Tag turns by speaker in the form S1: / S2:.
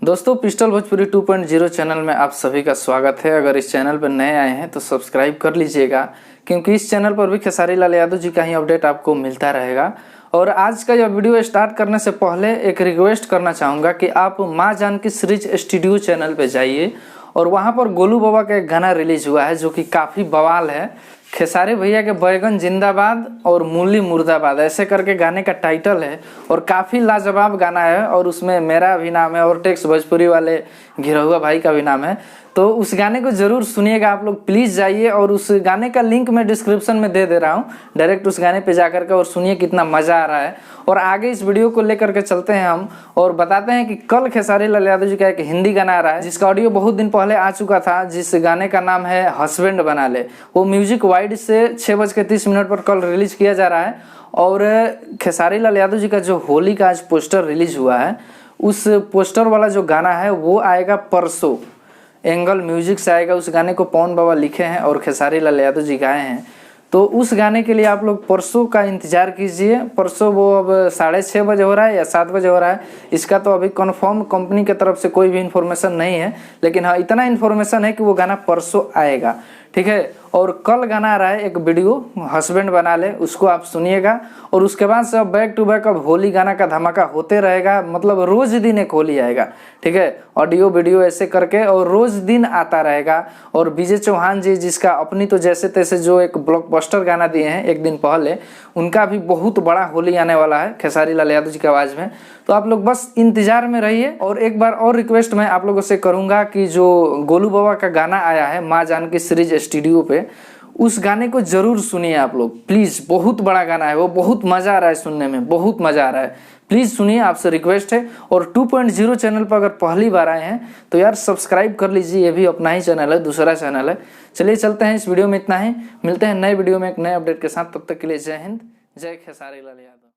S1: दोस्तों pistol Bhojpuri 2.0 channel में आप सभी का स्वागत है। अगर इस चैनल पर नए आए हैं तो सब्सक्राइब कर लीजिएगा, क्योंकि इस चैनल पर भी खेसारी लाल यादव जी का ही अपडेट आपको मिलता रहेगा। और आज का यह वीडियो स्टार्ट करने से पहले एक रिक्वेस्ट करना चाहूँगा कि आप माँ जानकी सीरीज स्टूडियो चैनल पर जाइए और वहाँ पर गोलू बाबा का एक गाना रिलीज हुआ है जो कि काफ़ी बवाल है। खेसारी भैया के बैगन जिंदाबाद और मूली मुर्दाबाद ऐसे करके गाने का टाइटल है और काफ़ी लाजवाब गाना है। और उसमें मेरा भी नाम है और टेक्स भोजपुरी वाले घिरहुआ भाई का भी नाम है। तो उस गाने को ज़रूर सुनिएगा आप लोग, प्लीज़ जाइए। और उस गाने का लिंक मैं डिस्क्रिप्शन में दे दे रहा हूँ, डायरेक्ट उस गाने पे जा करके और सुनिए कितना मज़ा आ रहा है। और आगे इस वीडियो को लेकर के चलते हैं हम और बताते हैं कि कल खेसारी लाल यादव जी का एक हिंदी गाना आ रहा है जिसका ऑडियो बहुत दिन पहले आ चुका था, जिस गाने का नाम है हस्बैंड बना ले। वो म्यूजिक वाइड से 6:30 पर कल रिलीज किया जा रहा है। और खेसारी लाल यादव जी का जो होली का आज पोस्टर रिलीज हुआ है, उस पोस्टर वाला जो गाना है वो आएगा परसों, एंगल म्यूजिक से आएगा। उस गाने को पवन बाबा लिखे हैं और खेसारी लाल यादव जी गाए हैं। तो उस गाने के लिए आप लोग परसों का इंतज़ार कीजिए। परसों वो अब 6:30 बजे हो रहा है या 7 बजे हो रहा है, इसका तो अभी कंफर्म कंपनी की तरफ से कोई भी इन्फॉर्मेशन नहीं है, लेकिन हाँ इतना इन्फॉर्मेशन है कि वो गाना परसों आएगा, ठीक है। और कल गाना आ रहा है एक वीडियो हस्बैंड बना ले, उसको आप सुनिएगा। और उसके बाद से अब बैक टू बैक अब होली गाना का धमाका होते रहेगा, मतलब रोज दिन एक होली आएगा, ठीक है। ऑडियो वीडियो ऐसे करके और रोज दिन आता रहेगा। और विजय चौहान जी जिसका अपनी तो जैसे तैसे जो एक ब्लॉकबस्टर गाना दिए हैं एक दिन पहले, उनका भी बहुत बड़ा होली आने वाला है खेसारी लाल यादव जी की आवाज़ में। तो आप लोग बस इंतजार में रहिए। और एक बार और रिक्वेस्ट मैं आप लोगों से करूंगा कि जो गोलू बाबा का गाना आया है माँ जानकी सीरीज स्टूडियो पे, उस गाने को जरूर सुनिए आप लोग प्लीज़। बहुत बड़ा गाना है वो, बहुत मज़ा आ रहा है सुनने में, बहुत मज़ा आ रहा है। प्लीज़ सुनिए, आपसे रिक्वेस्ट है। और 2.0 चैनल पर अगर पहली बार आए हैं तो यार सब्सक्राइब कर लीजिए, ये भी अपना ही चैनल है, दूसरा चैनल है। चलिए चलते हैं, इस वीडियो में इतना ही, मिलते हैं नए वीडियो में एक नए अपडेट के साथ। तब तक के लिए जय हिंद, जय खेसारी लाल यादव।